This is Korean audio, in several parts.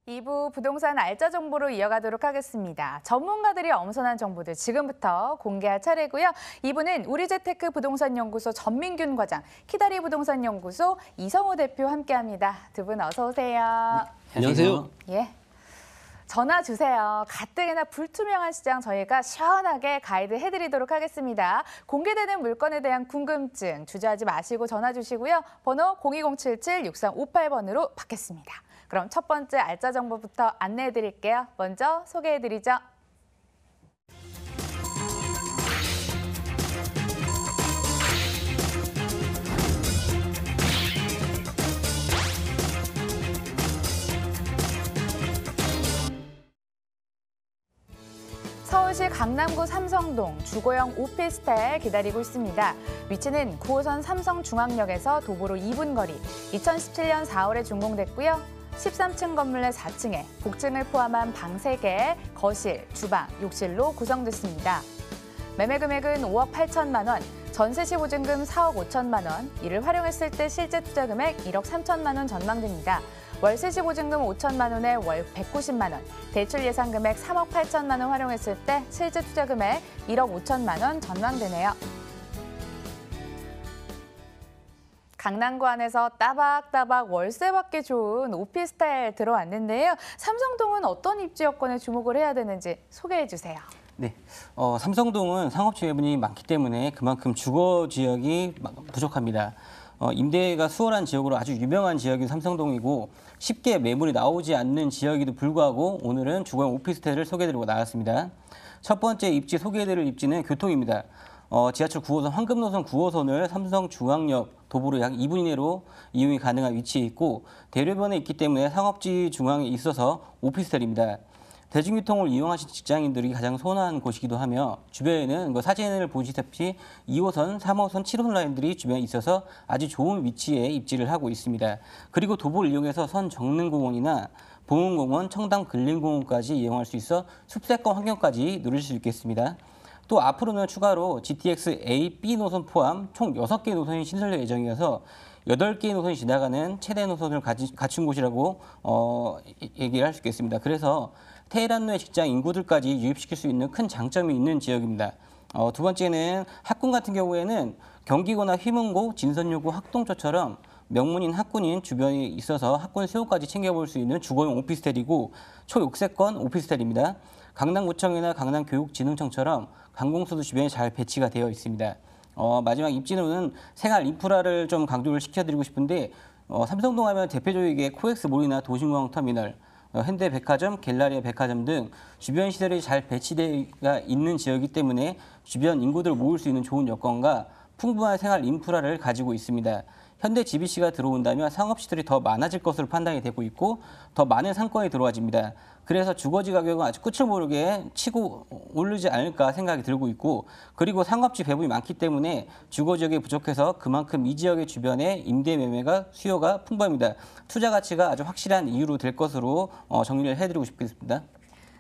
2부 부동산 알짜 정보로 이어가도록 하겠습니다. 전문가들이 엄선한 정보들 지금부터 공개할 차례고요. 2부는 우리재테크 부동산연구소 전민균 과장, 키다리 부동산연구소 이성호 대표 함께합니다. 두 분 어서 오세요. 안녕하세요. 예. 전화 주세요. 가뜩이나 불투명한 시장 저희가 시원하게 가이드 해드리도록 하겠습니다. 공개되는 물건에 대한 궁금증 주저하지 마시고 전화 주시고요. 번호 02077-6358번으로 받겠습니다. 그럼 첫 번째 알짜 정보부터 안내해드릴게요. 먼저 소개해드리죠. 서울시 강남구 삼성동 주거용 오피스텔 기다리고 있습니다. 위치는 9호선 삼성중앙역에서 도보로 2분 거리. 2017년 4월에 준공됐고요. 13층 건물 내 4층에 복층을 포함한 방 3개, 거실, 주방, 욕실로 구성됐습니다. 매매 금액은 5억 8천만 원, 전세 시 보증금 4억 5천만 원, 이를 활용했을 때 실제 투자 금액 1억 3천만 원 전망됩니다. 월세 시 보증금 5천만 원에 월 190만 원, 대출 예상 금액 3억 8천만 원 활용했을 때 실제 투자 금액 1억 5천만 원 전망되네요. 강남구 안에서 따박따박 월세 받기 좋은 오피스텔 들어왔는데요. 삼성동은 어떤 입지 여건에 주목을 해야 되는지 소개해 주세요. 네, 삼성동은 상업 지배분이 많기 때문에 그만큼 주거 지역이 부족합니다. 임대가 수월한 지역으로 아주 유명한 지역인 삼성동이고 쉽게 매물이 나오지 않는 지역에도 불구하고 오늘은 주거용 오피스텔을 소개해드리고 나왔습니다. 첫 번째 입지 소개해드릴 입지는 교통입니다. 지하철 9호선 황금노선 9호선을 삼성중앙역 도보로 약 2분 이내로 이용이 가능한 위치에 있고 대로변에 있기 때문에 상업지 중앙에 있어서 오피스텔입니다. 대중교통을 이용하신 직장인들이 가장 선호하는 곳이기도 하며 주변에는 사진을 보시다시피 2호선, 3호선, 7호선 라인들이 주변에 있어서 아주 좋은 위치에 입지를 하고 있습니다. 그리고 도보를 이용해서 선정릉공원이나 봉은공원, 청담 근린공원까지 이용할 수 있어 숲세권 환경까지 누릴 수 있겠습니다. 또 앞으로는 추가로 GTX A, B 노선 포함 총 6개 노선이 신설될 예정이어서 8개의 노선이 지나가는 최대 노선을 갖춘 곳이라고 얘기를 할 수 있겠습니다. 그래서 테헤란로의 직장 인구들까지 유입시킬 수 있는 큰 장점이 있는 지역입니다. 두 번째는 학군 같은 경우에는 경기고나 휘문고, 진선여고, 학동초처럼 명문인 학군인 주변에 있어서 학군 수요까지 챙겨볼 수 있는 주거용 오피스텔이고 초역세권 오피스텔입니다. 강남구청이나 강남교육진흥청처럼 관공서도 주변에 잘 배치가 되어 있습니다. 마지막 입지로는 생활 인프라를 좀 강조를 시켜드리고 싶은데 삼성동 하면 대표적인 게 코엑스몰이나 도심공항터미널, 현대백화점, 갤러리아 백화점 등 주변 시설이 잘 배치되어 있는 지역이기 때문에 주변 인구들을 모을 수 있는 좋은 여건과 풍부한 생활 인프라를 가지고 있습니다. 현대 GBC가 들어온다면 상업시설이 더 많아질 것으로 판단이 되고 있고 더 많은 상권이 들어와집니다. 그래서 주거지 가격은 아주 끝을 모르게 치고 오르지 않을까 생각이 들고 있고 그리고 상업지 배분이 많기 때문에 주거 지역이 부족해서 그만큼 이 지역의 주변에 임대 매매가 수요가 풍부합니다. 투자 가치가 아주 확실한 이유로 될 것으로 정리를 해드리고 싶습니다.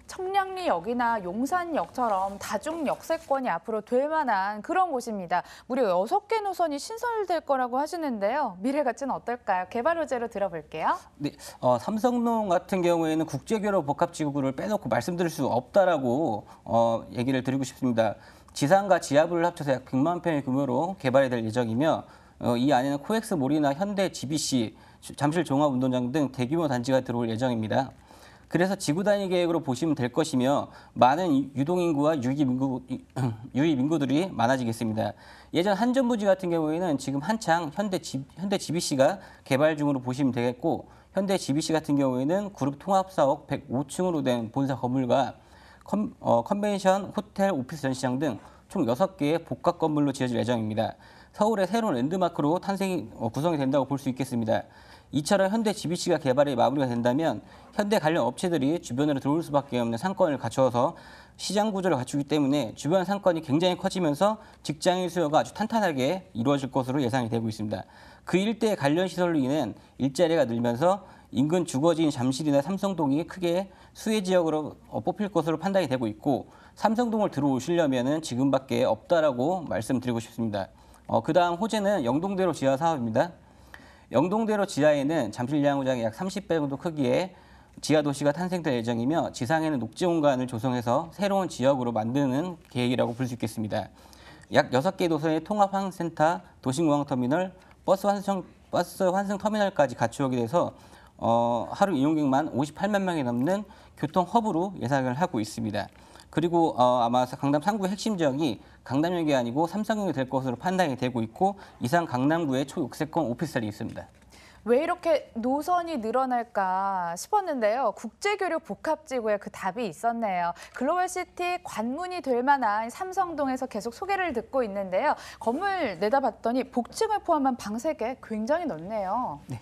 청량리역이나 용산역처럼 다중 역세권이 앞으로 될 만한 그런 곳입니다. 무려 6개 노선이 신설될 거라고 하시는데요. 미래 가치는 어떨까요? 개발 호재로 들어볼게요. 네, 삼성동 같은 경우에는 국제교로 복합지구를 빼놓고 말씀드릴 수 없다라고 얘기를 드리고 싶습니다. 지상과 지하부를 합쳐서 약 100만 평의 규모로 개발이 될 예정이며 이 안에는 코엑스몰이나 현대 GBC, 잠실 종합운동장 등 대규모 단지가 들어올 예정입니다. 그래서 지구 단위 계획으로 보시면 될 것이며 많은 유동인구와 유입인구들이 많아지겠습니다. 예전 한전부지 같은 경우에는 지금 한창 현대 GBC가 개발 중으로 보시면 되겠고 현대 GBC 같은 경우에는 그룹 통합사옥 105층으로 된 본사 건물과 컨벤션, 호텔, 오피스 전시장 등 총 6개의 복합 건물로 지어질 예정입니다. 서울의 새로운 랜드마크로 구성이 된다고 볼 수 있겠습니다. 이처럼 현대 GBC가 개발이 마무리가 된다면 현대 관련 업체들이 주변으로 들어올 수밖에 없는 상권을 갖춰서 시장 구조를 갖추기 때문에 주변 상권이 굉장히 커지면서 직장인 수요가 아주 탄탄하게 이루어질 것으로 예상이 되고 있습니다. 그 일대의 관련 시설로 인해 일자리가 늘면서 인근 주거지인 잠실이나 삼성동이 크게 수혜 지역으로 뽑힐 것으로 판단이 되고 있고 삼성동을 들어오시려면 지금밖에 없다라고 말씀드리고 싶습니다. 그다음 호재는 영동대로 지하 사업입니다. 영동대로 지하에는 잠실 양구장의 약 30배 정도 크기의 지하 도시가 탄생될 예정이며 지상에는 녹지 공간을 조성해서 새로운 지역으로 만드는 계획이라고 볼 수 있겠습니다. 약 6개 도서의 통합환승센터, 도심공항터미널, 버스 환승 터미널까지 갖추게 돼서 하루 이용객만 58만 명이 넘는 교통 허브로 예상을 하고 있습니다. 그리고 아마 강남 3구의 핵심 지역이 강남역이 아니고 삼성역이 될 것으로 판단이 되고 있고 이상 강남구에 초역세권 오피스텔이 있습니다. 왜 이렇게 노선이 늘어날까 싶었는데요. 국제교류 복합지구에 그 답이 있었네요. 글로벌시티 관문이 될 만한 삼성동에서 계속 소개를 듣고 있는데요. 건물 내다봤더니 복층을 포함한 방 3개 굉장히 넓네요. 네.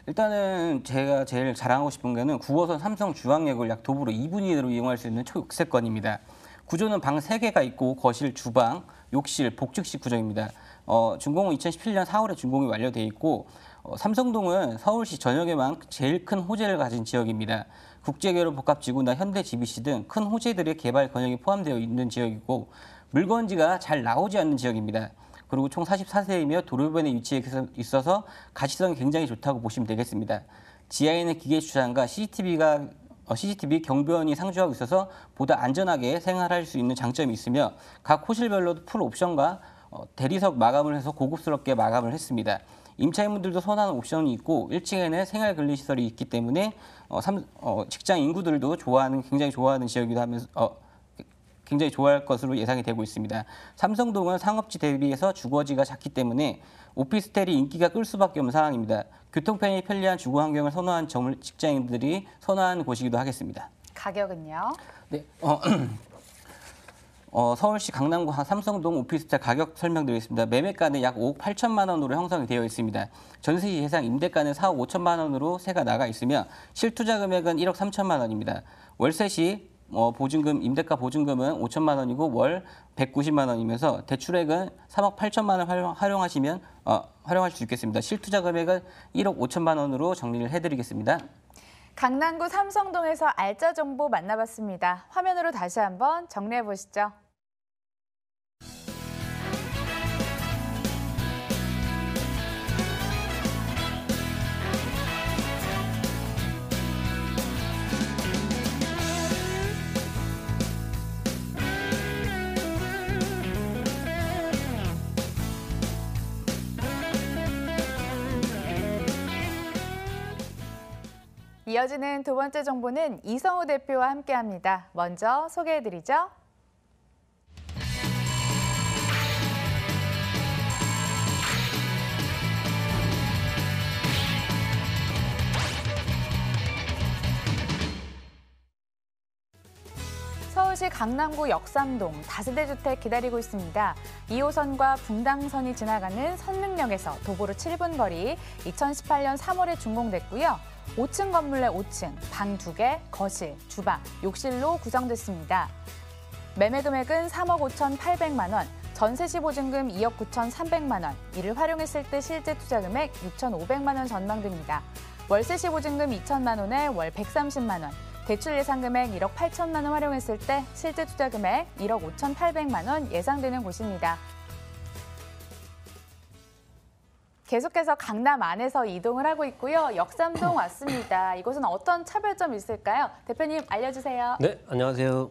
일단은 제가 제일 자랑하고 싶은 거는 9호선 삼성중앙역을 약 도보로 2분 이내로 이용할 수 있는 초역세권입니다. 구조는 방 3개가 있고 거실, 주방, 욕실, 복층식 구조입니다. 준공은 2017년 4월에 준공이 완료돼 있고 삼성동은 서울시 전역에만 제일 큰 호재를 가진 지역입니다. 국제교류 복합지구나 현대 GBC 등 큰 호재들의 개발 권역이 포함되어 있는 지역이고 물건지가 잘 나오지 않는 지역입니다. 그리고 총 44세이며 도로변에 위치해 있어서 가시성이 굉장히 좋다고 보시면 되겠습니다. 지하에는 기계 주차장과 CCTV 경비원이 상주하고 있어서 보다 안전하게 생활할 수 있는 장점이 있으며 각 호실별로도 풀 옵션과 대리석 마감을 해서 고급스럽게 마감을 했습니다. 임차인분들도 선호하는 옵션이 있고 1층에는 생활근리시설이 있기 때문에 직장 인구들도 굉장히 좋아하는 지역이기도 하면서 굉장히 좋아할 것으로 예상이 되고 있습니다. 삼성동은 상업지 대비해서 주거지가 작기 때문에 오피스텔이 인기가 끌 수밖에 없는 상황입니다. 교통편이 편리한 주거 환경을 선호한 직장인들이 선호하는 곳이기도 하겠습니다. 가격은요? 네, 서울시 강남구 삼성동 오피스텔 가격 설명드리겠습니다. 매매가는 약 5억 8천만 원으로 형성이 되어 있습니다. 전세 예상 임대가는 4억 5천만 원으로 세가 나가 있으며 실투자 금액은 1억 3천만 원입니다. 월세 시 보증금, 임대가 보증금은 5천만 원이고 월 190만 원이면서 대출액은 3억 8천만 원 활용할 수 있겠습니다. 실투자 금액은 1억 5천만 원으로 정리를 해드리겠습니다. 강남구 삼성동에서 알짜 정보 만나봤습니다. 화면으로 다시 한번 정리해 보시죠. 이어지는 두 번째 정보는 이성우 대표와 함께합니다. 먼저 소개해드리죠. 서울시 강남구 역삼동 다세대 주택 기다리고 있습니다. 2호선과 분당선이 지나가는 선릉역에서 도보로 7분 거리, 2018년 3월에 준공됐고요. 5층 건물 내 5층, 방 2개, 거실, 주방, 욕실로 구성됐습니다. 매매 금액은 3억 5,800만 원, 전세 시 보증금 2억 9,300만 원, 이를 활용했을 때 실제 투자 금액 6,500만 원 전망됩니다. 월세 시 보증금 2천만 원에 월 130만 원, 대출 예상 금액 1억 8천만 원 활용했을 때 실제 투자 금액 1억 5,800만 원 예상되는 곳입니다. 계속해서 강남 안에서 이동을 하고 있고요. 역삼동 왔습니다. 이곳은 어떤 차별점이 있을까요? 대표님 알려주세요. 네, 안녕하세요.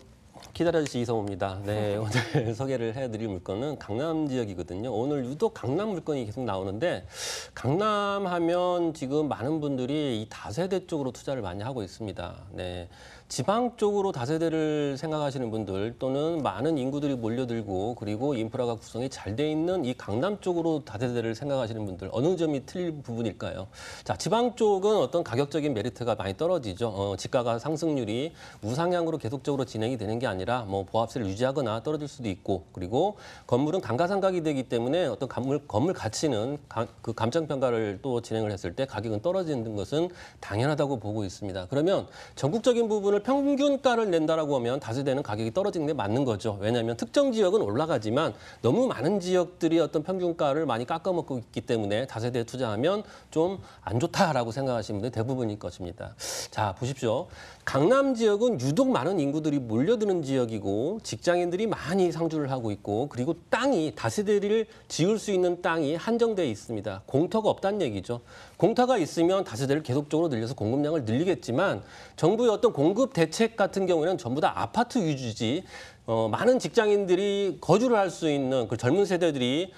기다려주신 이성우입니다. 네, 오늘 소개를 해드릴 물건은 강남 지역이거든요. 오늘 유독 강남 물건이 계속 나오는데 강남 하면 지금 많은 분들이 이 다세대 쪽으로 투자를 많이 하고 있습니다. 네. 지방 쪽으로 다세대를 생각하시는 분들 또는 많은 인구들이 몰려들고 그리고 인프라가 구성이 잘 돼 있는 이 강남 쪽으로 다세대를 생각하시는 분들 어느 점이 틀린 부분일까요? 자, 지방 쪽은 어떤 가격적인 메리트가 많이 떨어지죠. 지가가 상승률이 우상향으로 계속적으로 진행이 되는 게 아니라 뭐 보합세를 유지하거나 떨어질 수도 있고 그리고 건물은 감가상각이 되기 때문에 어떤 건물 가치는 그 감정평가를 또 진행을 했을 때 가격은 떨어지는 것은 당연하다고 보고 있습니다. 그러면 전국적인 부분을 9호선을 평균가를 낸다라고 하면 다세대는 가격이 떨어지는 게 맞는 거죠. 왜냐하면 특정 지역은 올라가지만 너무 많은 지역들이 어떤 평균가를 많이 깎아먹고 있기 때문에 다세대에 투자하면 좀 안 좋다라고 생각하시는 분들이 대부분일 것입니다. 자, 보십시오. 강남 지역은 유독 많은 인구들이 몰려드는 지역이고 직장인들이 많이 상주를 하고 있고 그리고 땅이 다세대를 지을 수 있는 땅이 한정돼 있습니다. 공터가 없다는 얘기죠. 공터가 있으면 다세대를 계속적으로 늘려서 공급량을 늘리겠지만 정부의 어떤 공급 대책 같은 경우에는 전부 다 아파트 위주지 많은 직장인들이 거주를 할 수 있는 그 젊은 세대들이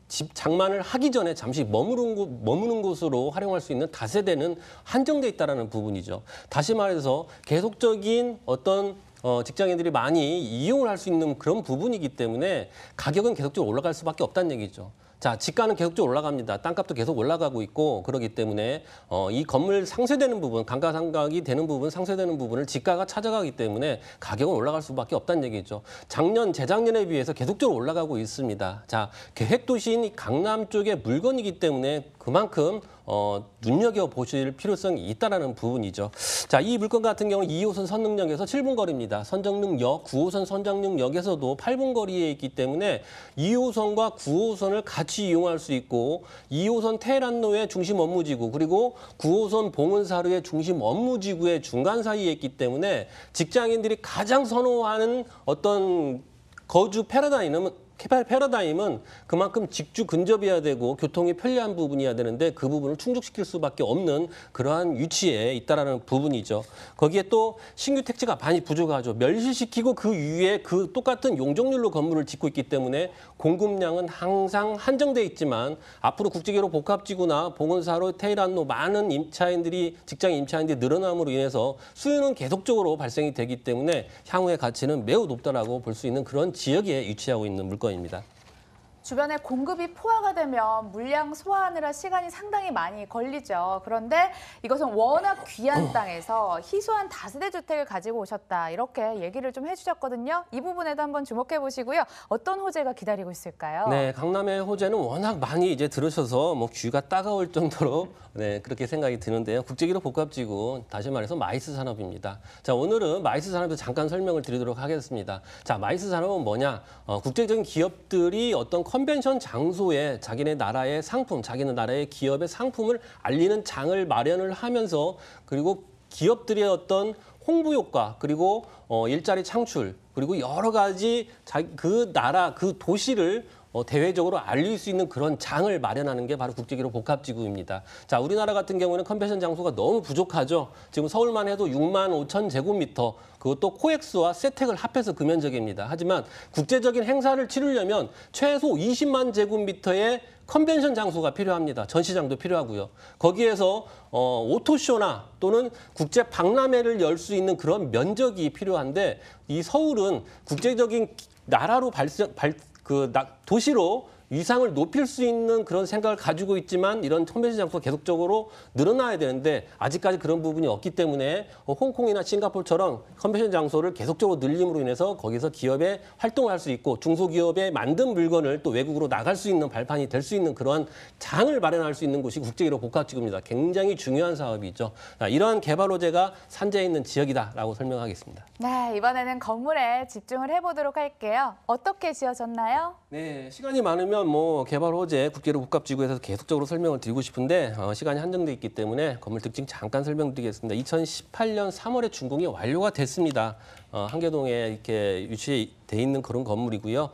집 장만을 하기 전에 잠시 머무는 곳으로 활용할 수 있는 다세대는 한정돼 있다는 부분이죠. 다시 말해서 계속적인 어떤 직장인들이 많이 이용을 할 수 있는 그런 부분이기 때문에 가격은 계속적으로 올라갈 수밖에 없다는 얘기죠. 자, 지가는 계속적으로 올라갑니다. 땅값도 계속 올라가고 있고 그렇기 때문에 이 건물 상쇄되는 부분, 감가상각이 되는 부분, 상쇄되는 부분을 지가가 찾아가기 때문에 가격은 올라갈 수밖에 없다는 얘기죠. 작년, 재작년에 비해서 계속적으로 올라가고 있습니다. 자, 계획도시인 강남 쪽의 물건이기 때문에 그만큼 눈여겨보실 필요성이 있다는 부분이죠. 자, 이 물건 같은 경우는 2호선 선릉역에서 7분 거리입니다. 선정릉역, 9호선 선정릉역에서도 8분 거리에 있기 때문에 2호선과 9호선을 같이 이용할 수 있고 2호선 테헤란로의 중심 업무지구 그리고 9호선 봉은사르의 중심 업무지구의 중간 사이에 있기 때문에 직장인들이 가장 선호하는 어떤 거주 패러다임은 그만큼 직주 근접이어야 되고 교통이 편리한 부분이어야 되는데 그 부분을 충족시킬 수밖에 없는 그러한 위치에 있다라는 부분이죠. 거기에 또 신규 택지가 많이 부족하죠. 멸실시키고 그 위에 그 똑같은 용적률로 건물을 짓고 있기 때문에 공급량은 항상 한정돼 있지만 앞으로 국제기로 복합지구나 봉은사로 테헤란로 많은 직장 임차인들이 늘어남으로 인해서 수요는 계속적으로 발생이 되기 때문에 향후의 가치는 매우 높다라고 볼 수 있는 그런 지역에 위치하고 있는 물건입니다. 주변에 공급이 포화가 되면 물량 소화하느라 시간이 상당히 많이 걸리죠. 그런데 이것은 워낙 귀한 땅에서 희소한 다세대 주택을 가지고 오셨다. 이렇게 얘기를 좀 해주셨거든요. 이 부분에도 한번 주목해 보시고요. 어떤 호재가 기다리고 있을까요? 네, 강남의 호재는 워낙 많이 이제 들으셔서 뭐 귀가 따가울 정도로 네, 그렇게 생각이 드는데요. 국제기록 복합지구, 다시 말해서 마이스 산업입니다. 자, 오늘은 마이스 산업에서 잠깐 설명을 드리도록 하겠습니다. 자, 마이스 산업은 뭐냐? 국제적인 기업들이 어떤 컨벤션 장소에 자기네 나라의 상품, 자기네 나라의 기업의 상품을 알리는 장을 마련을 하면서 그리고 기업들의 어떤 홍보 효과 그리고 일자리 창출 그리고 여러 가지 그 나라 그 도시를 대외적으로 알릴 수 있는 그런 장을 마련하는 게 바로 국제기록 복합지구입니다. 자, 우리나라 같은 경우는 컨벤션 장소가 너무 부족하죠. 지금 서울만 해도 6만 5천 제곱미터, 그것도 코엑스와 세텍을 합해서 그 면적입니다. 하지만 국제적인 행사를 치르려면 최소 20만 제곱미터의 컨벤션 장소가 필요합니다. 전시장도 필요하고요. 거기에서 오토쇼나 또는 국제 박람회를 열 수 있는 그런 면적이 필요한데 이 서울은 국제적인 나라로 도시로 위상을 높일 수 있는 그런 생각을 가지고 있지만 이런 컨벤션 장소가 계속적으로 늘어나야 되는데 아직까지 그런 부분이 없기 때문에 홍콩이나 싱가포르처럼 컨벤션 장소를 계속적으로 늘림으로 인해서 거기서 기업의 활동을 할 수 있고 중소기업의 만든 물건을 또 외국으로 나갈 수 있는 발판이 될 수 있는 그러한 장을 마련할 수 있는 곳이 국제기록 복합지구입니다. 굉장히 중요한 사업이죠. 이러한 개발 호재가 산재해 있는 지역이다라고 설명하겠습니다. 네, 이번에는 건물에 집중을 해보도록 할게요. 어떻게 지어졌나요? 네, 시간이 많으면 뭐 개발 호재 국제기록 복합지구에서 계속적으로 설명을 드리고 싶은데 시간이 한정돼 있기 때문에 건물 특징 잠깐 설명드리겠습니다. 2018년 3월에 준공이 완료가 됐습니다. 한계동에 이렇게 위치돼 있는 그런 건물이고요.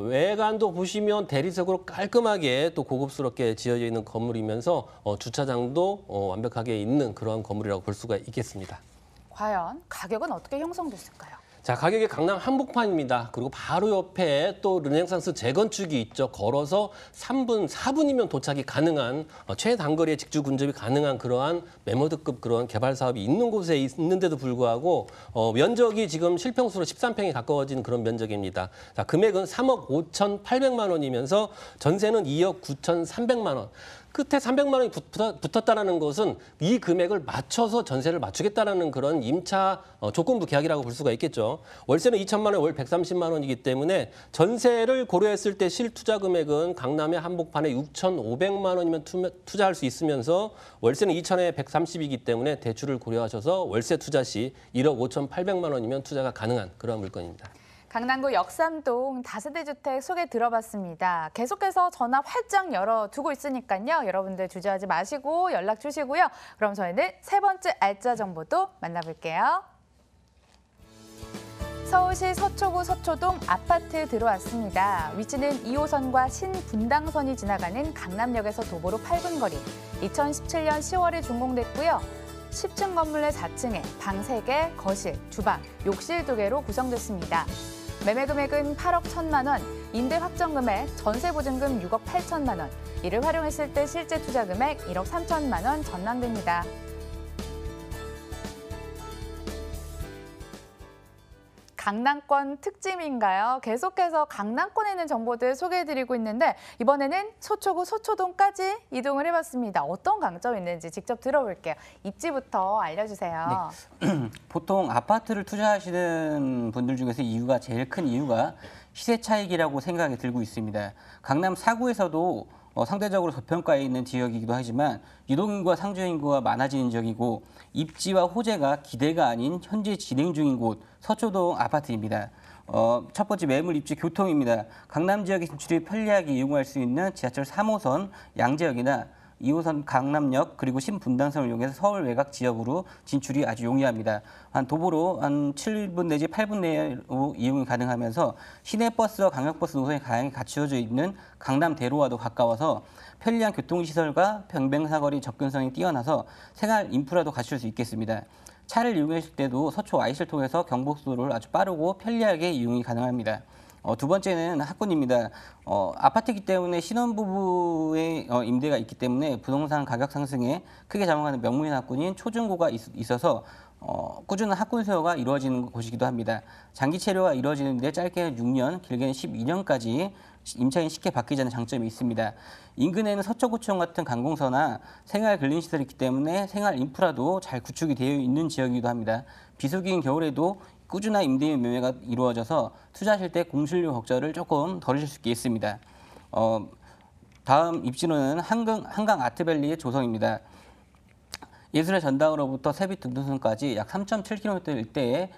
외관도 보시면 대리석으로 깔끔하게 또 고급스럽게 지어져 있는 건물이면서 주차장도 완벽하게 있는 그런 건물이라고 볼 수가 있겠습니다. 과연 가격은 어떻게 형성됐을까요? 자, 가격이 강남 한복판입니다. 그리고 바로 옆에 또 르네상스 재건축이 있죠. 걸어서 3분, 4분이면 도착이 가능한 최단거리에 직주 근접이 가능한 그러한 메모드급 그런 개발 사업이 있는 곳에 있는데도 불구하고 면적이 지금 실평수로 13평에 가까워진 그런 면적입니다. 자, 금액은 3억 5,800만 원이면서 전세는 2억 9,300만 원. 끝에 300만 원이 붙었다는 것은 이 금액을 맞춰서 전세를 맞추겠다라는 그런 임차 조건부 계약이라고 볼 수가 있겠죠. 월세는 2천만 원, 월 130만 원이기 때문에 전세를 고려했을 때 실투자 금액은 강남의 한복판에 6,500만 원이면 투자할 수 있으면서 월세는 2천에 130이기 때문에 대출을 고려하셔서 월세 투자 시 1억 5,800만 원이면 투자가 가능한 그런 물건입니다. 강남구 역삼동 다세대 주택 소개 들어봤습니다. 계속해서 전화 활짝 열어두고 있으니까요. 여러분들 주저하지 마시고 연락 주시고요. 그럼 저희는 세 번째 알짜 정보도 만나볼게요. 서울시 서초구 서초동 아파트 들어왔습니다. 위치는 2호선과 신분당선이 지나가는 강남역에서 도보로 8분 거리. 2017년 10월에 준공됐고요. 10층 건물 내 4층에 방 3개, 거실, 주방, 욕실 2개로 구성됐습니다. 매매 금액은 8억 1천만 원, 임대 확정 금액, 전세 보증금 6억 8천만 원, 이를 활용했을 때 실제 투자 금액 1억 3천만 원 전망됩니다. 강남권 특집인가요? 계속해서 강남권에 있는 정보들 소개해드리고 있는데 이번에는 서초구 서초동까지 이동을 해봤습니다. 어떤 강점이 있는지 직접 들어볼게요. 입지부터 알려주세요. 네. 보통 아파트를 투자하시는 분들 중에서 제일 큰 이유가 시세 차익이라고 생각이 들고 있습니다. 강남 4구에서도 상대적으로 저평가에 있는 지역이기도 하지만 유동인구와 상주인구가 많아지는 지역이고 입지와 호재가 기대가 아닌 현재 진행 중인 곳 서초동 아파트입니다. 첫 번째 매물 입지 교통입니다. 강남 지역의 진출이 편리하게 이용할 수 있는 지하철 3호선 양재역이나 2호선 강남역 그리고 신분당선을 이용해서 서울 외곽 지역으로 진출이 아주 용이합니다. 도보로 한 7분 내지 8분 내로 이용이 가능하면서 시내버스와 광역버스 노선이 다양하게 갖추어져 있는 강남대로와도 가까워서 편리한 교통시설과 병행사거리 접근성이 뛰어나서 생활 인프라도 갖출 수 있겠습니다. 차를 이용하실 때도 서초 IC를 통해서 경부고속도로를 아주 빠르고 편리하게 이용이 가능합니다. 두 번째는 학군입니다. 아파트이기 때문에 신혼부부의 임대가 있기 때문에 부동산 가격 상승에 크게 자문하는 명문인 학군인 초중고가 있어서 꾸준한 학군 수요가 이루어지는 곳이기도 합니다. 장기 체류가 이루어지는데 짧게는 6년, 길게는 12년까지 임차인이 쉽게 바뀌지 않는 장점이 있습니다. 인근에는 서초구청 같은 관공서나 생활 근린시설이 있기 때문에 생활 인프라도 잘 구축이 되어 있는 지역이기도 합니다. 비수기인 겨울에도 꾸준한 임대 매매가 이루어져서 투자하실 때 공실료 걱정을 조금 덜으실 수 있겠습니다. 다음 입지로는 한강 아트밸리의 조성입니다. 예술의 전당으로부터 세빛등등선까지 약 3.7km 일대에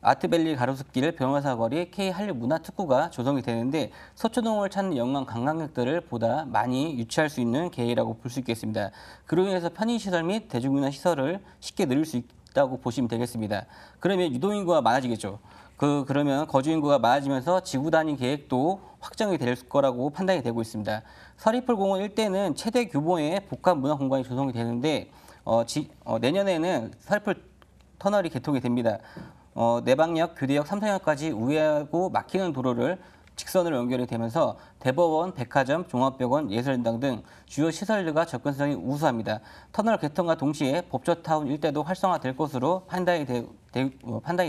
아트밸리 가로수길, 변호사거리, K한류문화특구가 조성이 되는데 서초동을 찾는 영광 관광객들을 보다 많이 유치할 수 있는 계획이라고 볼 수 있겠습니다. 그로 인해서 편의시설 및 대중문화시설을 쉽게 늘릴 수 있다고 보시면 되겠습니다. 그러면 유동인구가 많아지겠죠. 그러면 거주인구가 많아지면서 지구 단위 계획도 확정이 될 거라고 판단이 되고 있습니다. 서리풀공원 일대는 최대 규모의 복합 문화 공간이 조성이 되는데 내년에는 서리풀 터널이 개통이 됩니다. 내방역, 교대역, 삼성역까지 우회하고 막히는 도로를 직선으로 연결이 되면서 대법원, 백화점, 종합병원, 예술전당 등 주요 시설들과 접근성이 우수합니다. 터널 개통과 동시에 법조타운 일대도 활성화될 것으로 판단이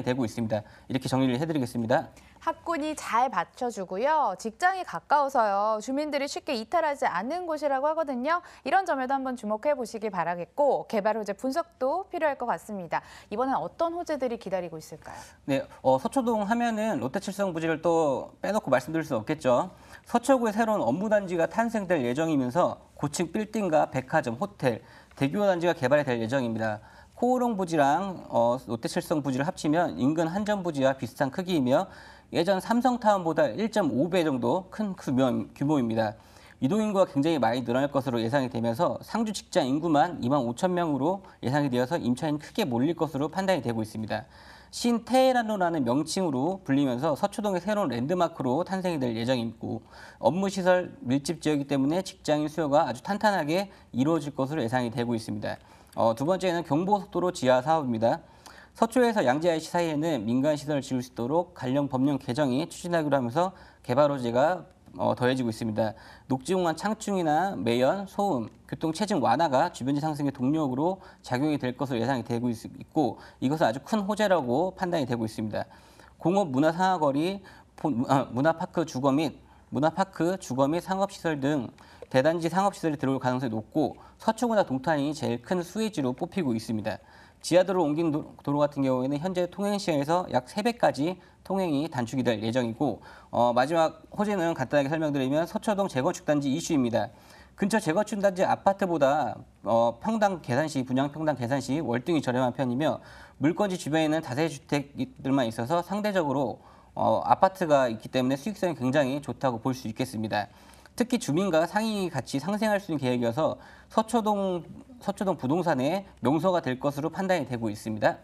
되고 있습니다. 이렇게 정리를 해드리겠습니다. 학군이 잘 받쳐주고요. 직장이 가까워서요. 주민들이 쉽게 이탈하지 않는 곳이라고 하거든요. 이런 점에도 한번 주목해 보시기 바라겠고 개발 호재 분석도 필요할 것 같습니다. 이번엔 어떤 호재들이 기다리고 있을까요? 네, 서초동 하면은 롯데칠성 부지를 또 빼놓고 말씀드릴 수 없겠죠. 서초구의 새로운 업무단지가 탄생될 예정이면서 고층 빌딩과 백화점, 호텔, 대규모 단지가 개발이 될 예정입니다. 코오롱 부지랑 롯데칠성 부지를 합치면 인근 한전 부지와 비슷한 크기이며 예전 삼성타운보다 1.5배 정도 큰 규모입니다. 유동인구가 굉장히 많이 늘어날 것으로 예상이 되면서 상주 직장 인구만 2만 5천 명으로 예상이 되어서 임차인이 크게 몰릴 것으로 판단이 되고 있습니다. 신테헤란로라는 명칭으로 불리면서 서초동의 새로운 랜드마크로 탄생이 될 예정이고 업무시설 밀집 지역이기 때문에 직장인 수요가 아주 탄탄하게 이루어질 것으로 예상이 되고 있습니다. 두 번째는 경부고속도로 지하 사업입니다. 서초에서 양재-IC 사이에는 민간 시설을 지을 수 있도록 관련 법령 개정이 추진하기로 하면서 개발 호재가 더해지고 있습니다. 녹지공간 창충이나 매연, 소음, 교통 체증 완화가 주변지 상승의 동력으로 작용이 될 것으로 예상이 되고 있고 이것은 아주 큰 호재라고 판단이 되고 있습니다. 공업 문화 상하거리, 문화파크 주거 및 문화파크, 주거 및 상업시설 등 대단지 상업시설이 들어올 가능성이 높고 서초구나 동탄이 제일 큰 수혜지로 뽑히고 있습니다. 지하도로 옮긴 도로 같은 경우에는 현재 통행 시간에서 약 3배까지 통행이 단축이 될 예정이고 마지막 호재는 간단하게 설명드리면 서초동 재건축 단지 이슈입니다. 근처 재건축 단지 아파트보다 평당 계산 시 분양 평당 계산 시 월등히 저렴한 편이며 물건지 주변에는 다세주택들만 있어서 상대적으로 아파트가 있기 때문에 수익성이 굉장히 좋다고 볼 수 있겠습니다. 특히 주민과 상인이 같이 상생할 수 있는 계획이어서 서초동 부동산의 명소가 될 것으로 판단이 되고 있습니다.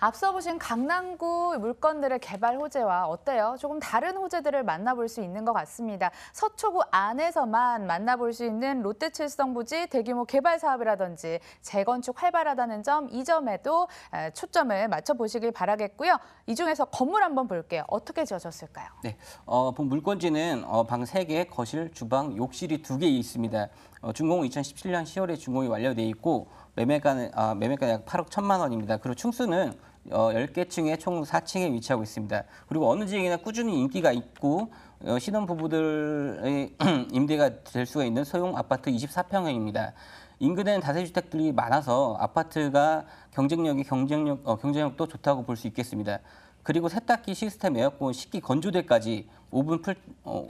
앞서 보신 강남구 물건들의 개발 호재와 어때요? 조금 다른 호재들을 만나볼 수 있는 것 같습니다. 서초구 안에서만 만나볼 수 있는 롯데칠성 부지 대규모 개발 사업이라든지 재건축 활발하다는 점, 이 점에도 초점을 맞춰보시길 바라겠고요. 이 중에서 건물 한번 볼게요. 어떻게 지어졌을까요? 네, 본 물건지는 방 3개, 거실, 주방, 욕실이 2개 있습니다. 준공은 2017년 10월에 준공이 완료돼 있고 매매가는 약 8억 1천만 원입니다. 그리고 층수는 10개 층에 총 4층에 위치하고 있습니다. 그리고 어느 지역이나 꾸준히 인기가 있고 신혼부부들의 임대가 될 수가 있는 소형 아파트 24평형입니다. 인근에는 다세주택들이 많아서 아파트가 경쟁력도 좋다고 볼 수 있겠습니다. 그리고 세탁기, 시스템, 에어컨, 식기 건조대까지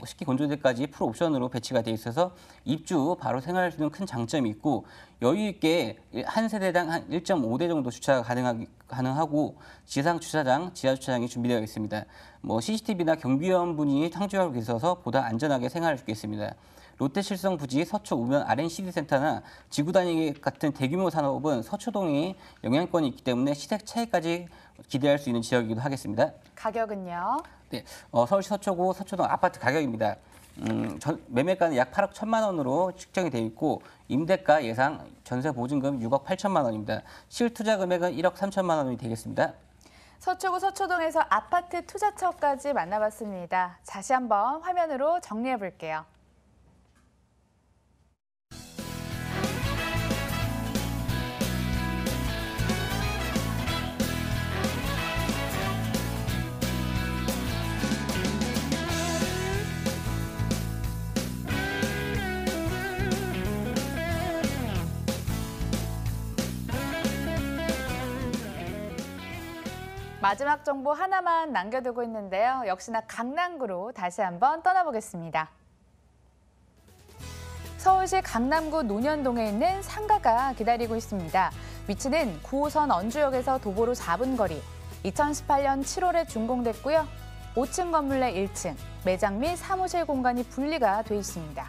식기 건조대까지 풀 옵션으로 배치가 돼 있어서 입주 바로 생활할 수 있는 큰 장점이 있고 여유 있게 한 세대당 한 1.5대 정도 주차가 가능하고 지상 주차장, 지하 주차장이 준비되어 있습니다. CCTV나 경비원분이 상주하고 계셔서 보다 안전하게 생활할 수 있겠습니다. 롯데칠성 부지 서초 우면 R&CD 센터나 지구단위 같은 대규모 산업은 서초동이 영향권이 있기 때문에 시세 차이까지 기대할 수 있는 지역이기도 하겠습니다. 가격은요? 네, 서울시 서초구 서초동 아파트 가격입니다. 매매가는 약 8억 1천만 원으로 측정이 되어 있고 임대가 예상 전세 보증금 6억 8천만 원입니다. 실투자 금액은 1억 3천만 원이 되겠습니다. 서초구 서초동에서 아파트 투자처까지 만나봤습니다. 다시 한번 화면으로 정리해 볼게요. 마지막 정보 하나만 남겨두고 있는데요. 역시나 강남구로 다시 한번 떠나보겠습니다. 서울시 강남구 논현동에 있는 상가가 기다리고 있습니다. 위치는 9호선 언주역에서 도보로 4분 거리. 2018년 7월에 준공됐고요. 5층 건물 내 1층, 매장 및 사무실 공간이 분리가 돼 있습니다.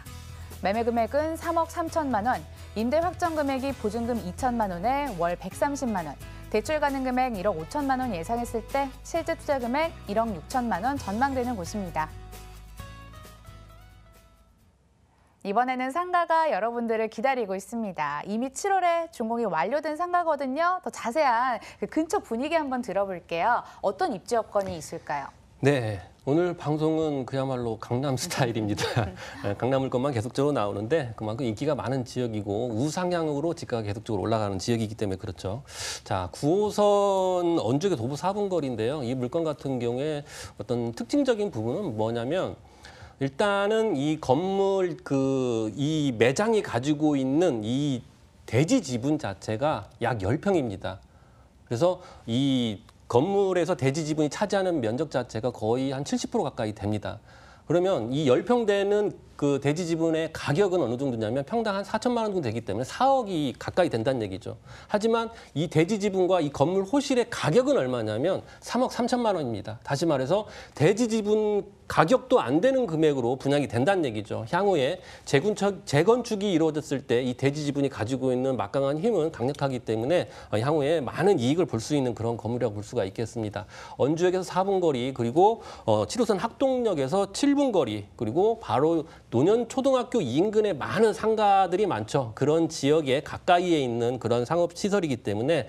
매매 금액은 3억 3천만 원, 임대 확정 금액이 보증금 2천만 원에 월 130만 원, 대출 가능 금액 1억 5천만 원 예상했을 때 실제 투자 금액 1억 6천만 원 전망되는 곳입니다. 이번에는 상가가 여러분들을 기다리고 있습니다. 이미 7월에 준공이 완료된 상가거든요. 더 자세한 그 근처 분위기 한번 들어볼게요. 어떤 입지 여건이 있을까요? 네, 오늘 방송은 그야말로 강남 스타일입니다. 강남 물건만 계속적으로 나오는데 그만큼 인기가 많은 지역이고 우상향으로 집가가 계속적으로 올라가는 지역이기 때문에 그렇죠. 자, 9호선 언주역의 도보 4분 거리인데요. 이 물건 같은 경우에 어떤 특징적인 부분은 뭐냐면 일단은 이 건물 이 매장이 가지고 있는 이 대지 지분 자체가 약 10평입니다. 그래서 이 건물에서 대지 지분이 차지하는 면적 자체가 거의 한 70% 가까이 됩니다. 그러면 이 10평 되는 그 대지 지분의 가격은 어느 정도냐면 평당 한 4천만 원 정도 되기 때문에 4억이 가까이 된다는 얘기죠. 하지만 이 대지 지분과 이 건물 호실의 가격은 얼마냐면 3억 3천만 원입니다. 다시 말해서 대지 지분 가격도 안 되는 금액으로 분양이 된다는 얘기죠. 향후에 재건축이 이루어졌을 때 이 대지 지분이 가지고 있는 막강한 힘은 강력하기 때문에 향후에 많은 이익을 볼 수 있는 그런 건물이라고 볼 수가 있겠습니다. 언주역에서 4분 거리, 그리고 7호선 학동역에서 7분 거리, 그리고 바로 논현 초등학교 인근에 많은 상가들이 많죠. 그런 지역에 가까이에 있는 그런 상업 시설이기 때문에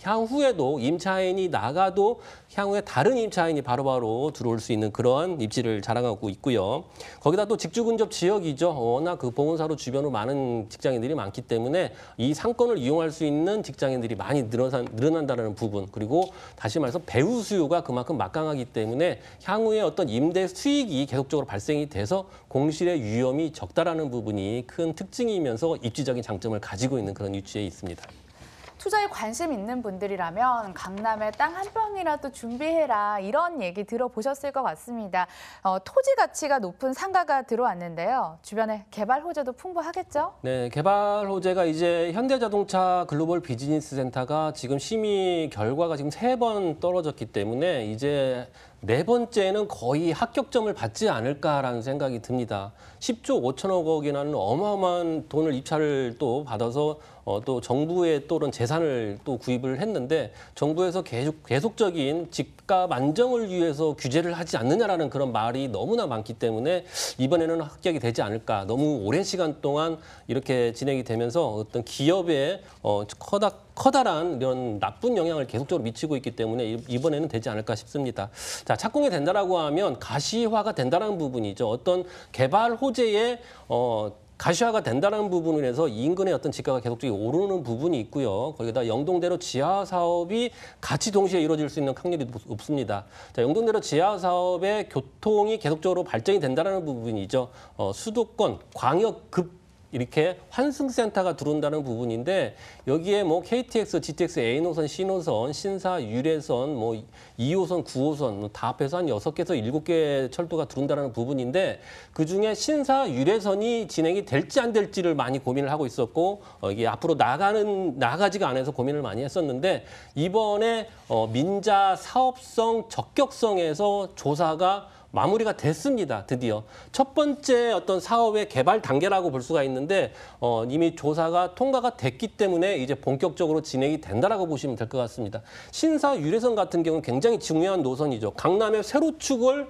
향후에도 임차인이 나가도 향후에 다른 임차인이 바로바로 들어올 수 있는 그런 입지를 자랑하고 있고요. 거기다 또 직주 근접 지역이죠. 워낙 그 보건사로 주변으로 많은 직장인들이 많기 때문에 이 상권을 이용할 수 있는 직장인들이 많이 늘어난다는 부분, 그리고 다시 말해서 배우 수요가 그만큼 막강하기 때문에 향후에 어떤 임대 수익이 계속적으로 발생이 돼서 공실의 위험이 적다라는 부분이 큰 특징이면서 입지적인 장점을 가지고 있는 그런 위치에 있습니다. 투자에 관심 있는 분들이라면 강남에 땅 한 평이라도 준비해라 이런 얘기 들어보셨을 것 같습니다. 토지 가치가 높은 상가가 들어왔는데요. 주변에 개발 호재도 풍부하겠죠? 네, 개발 호재가 이제 현대자동차 글로벌 비즈니스 센터가 지금 심의 결과가 지금 3번 떨어졌기 때문에 이제 4번째는 거의 합격점을 받지 않을까라는 생각이 듭니다. 10조 5천억 원이라는 어마어마한 돈을 입찰을 또 받아서 또 정부의 또 그런 재산을 또 구입을 했는데 정부에서 계속적인 집값 안정을 위해서 규제를 하지 않느냐라는 그런 말이 너무나 많기 때문에 이번에는 합격이 되지 않을까. 너무 오랜 시간 동안 이렇게 진행이 되면서 어떤 기업에 커다란 이런 나쁜 영향을 계속적으로 미치고 있기 때문에 이번에는 되지 않을까 싶습니다. 자, 착공이 된다라고 하면 가시화가 된다는 부분이죠. 어떤 개발 호재에 가시화가 된다는 부분을 해서 인근의 어떤 집가가 계속적으로 오르는 부분이 있고요. 거기다 영동대로 지하 사업이 같이 동시에 이루어질 수 있는 확률이 높습니다. 자, 영동대로 지하 사업의 교통이 계속적으로 발전이 된다는 부분이죠. 수도권, 광역급 이렇게 환승센터가 들어온다는 부분인데 여기에 뭐 KTX, GTX, A노선, C노선, 신사, 유례선, 뭐 2호선, 9호선 다 합해서 한 6개에서 7개 철도가 들어온다는 부분인데 그중에 신사, 유례선이 진행이 될지 안 될지를 많이 고민을 하고 있었고 이게 앞으로 나가지가 않아서 고민을 많이 했었는데 이번에 민자 사업성, 적격성에서 조사가 마무리가 됐습니다. 드디어. 첫 번째 어떤 사업의 개발 단계라고 볼 수가 있는데 이미 조사가 통과가 됐기 때문에 이제 본격적으로 진행이 된다라고 보시면 될 것 같습니다. 신사 유례선 같은 경우는 굉장히 중요한 노선이죠. 강남의 세로축을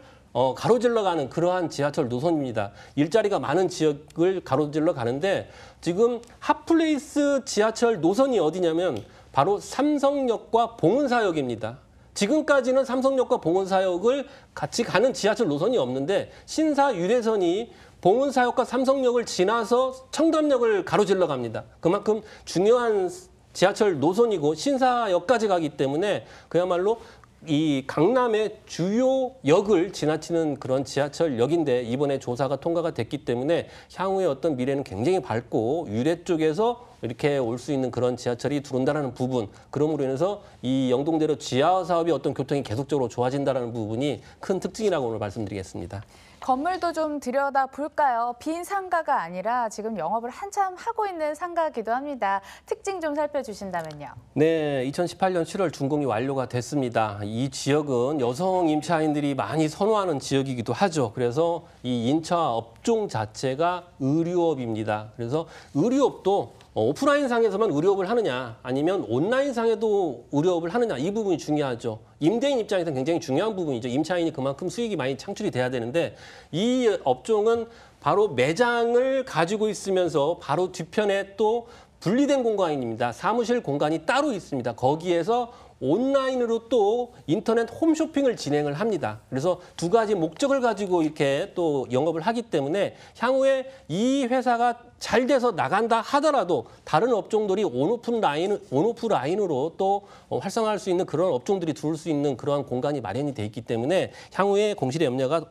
가로질러 가는 그러한 지하철 노선입니다. 일자리가 많은 지역을 가로질러 가는데 지금 핫플레이스 지하철 노선이 어디냐면 바로 삼성역과 봉은사역입니다. 지금까지는 삼성역과 봉은사역을 같이 가는 지하철 노선이 없는데 신사 유례선이 봉은사역과 삼성역을 지나서 청담역을 가로질러 갑니다. 그만큼 중요한 지하철 노선이고 신사역까지 가기 때문에 그야말로 이 강남의 주요 역을 지나치는 그런 지하철역인데 이번에 조사가 통과가 됐기 때문에 향후의 어떤 미래는 굉장히 밝고 유례 쪽에서 이렇게 올 수 있는 그런 지하철이 들어온다는 부분, 그러므로 인해서 이 영동대로 지하 사업이 어떤 교통이 계속적으로 좋아진다는 부분이 큰 특징이라고 오늘 말씀드리겠습니다. 건물도 좀 들여다볼까요? 빈 상가가 아니라 지금 영업을 한참 하고 있는 상가이기도 합니다. 특징 좀 살펴주신다면요. 네, 2018년 7월 준공이 완료가 됐습니다. 이 지역은 여성 임차인들이 많이 선호하는 지역이기도 하죠. 그래서 이 임차 업종 자체가 의류업입니다. 그래서 의류업도 오프라인상에서만 의류업을 하느냐 아니면 온라인상에도 의류업을 하느냐 이 부분이 중요하죠. 임대인 입장에서는 굉장히 중요한 부분이죠. 임차인이 그만큼 수익이 많이 창출이 돼야 되는데 이 업종은 바로 매장을 가지고 있으면서 바로 뒤편에 또 분리된 공간입니다. 사무실 공간이 따로 있습니다. 거기에서 온라인으로 또 인터넷 홈쇼핑을 진행을 합니다. 그래서 두 가지 목적을 가지고 이렇게 또 영업을 하기 때문에 향후에 이 회사가 잘 돼서 나간다 하더라도 다른 업종들이 온오프 라인으로 또 활성화할 수 있는 그런 업종들이 들어올 수 있는 그러한 공간이 마련이 돼 있기 때문에 향후에 공실의 염려가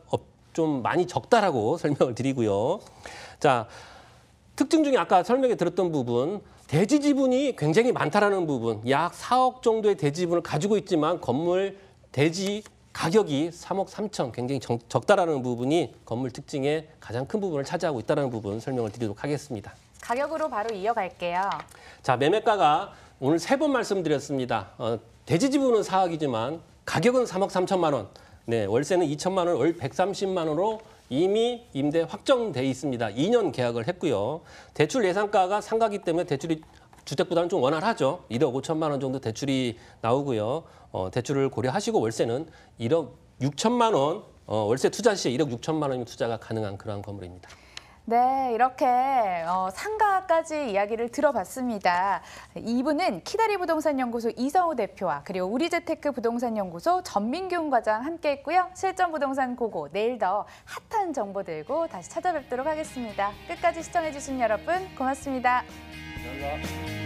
좀 많이 적다라고 설명을 드리고요. 자, 특징 중에 아까 설명해 드렸던 부분, 대지 지분이 굉장히 많다라는 부분, 약 4억 정도의 대지 지분을 가지고 있지만 건물 대지 가격이 3억 3천, 굉장히 적다라는 부분이 건물 특징의 가장 큰 부분을 차지하고 있다는 부분 설명을 드리도록 하겠습니다. 가격으로 바로 이어갈게요. 자, 매매가가 오늘 3번 말씀드렸습니다. 대지 지분은 4억이지만 가격은 3억 3천만 원. 네, 월세는 2천만 원, 월 130만 원으로 이미 임대 확정돼 있습니다. 2년 계약을 했고요. 대출 예상가가 상가기 때문에 대출이 주택보다는 좀 원활하죠. 1억 5천만 원 정도 대출이 나오고요. 대출을 고려하시고 월세는 1억 6천만 원, 월세 투자 시에 1억 6천만 원이면 투자가 가능한 그러한 건물입니다. 네, 이렇게 상가까지 이야기를 들어봤습니다. 2부는 키다리 부동산 연구소 이성우 대표와 그리고 우리재테크 부동산 연구소 전민균 과장 함께했고요. 실전 부동산 고고 내일 더 핫한 정보 들고 다시 찾아뵙도록 하겠습니다. 끝까지 시청해주신 여러분 고맙습니다. 감사합니다.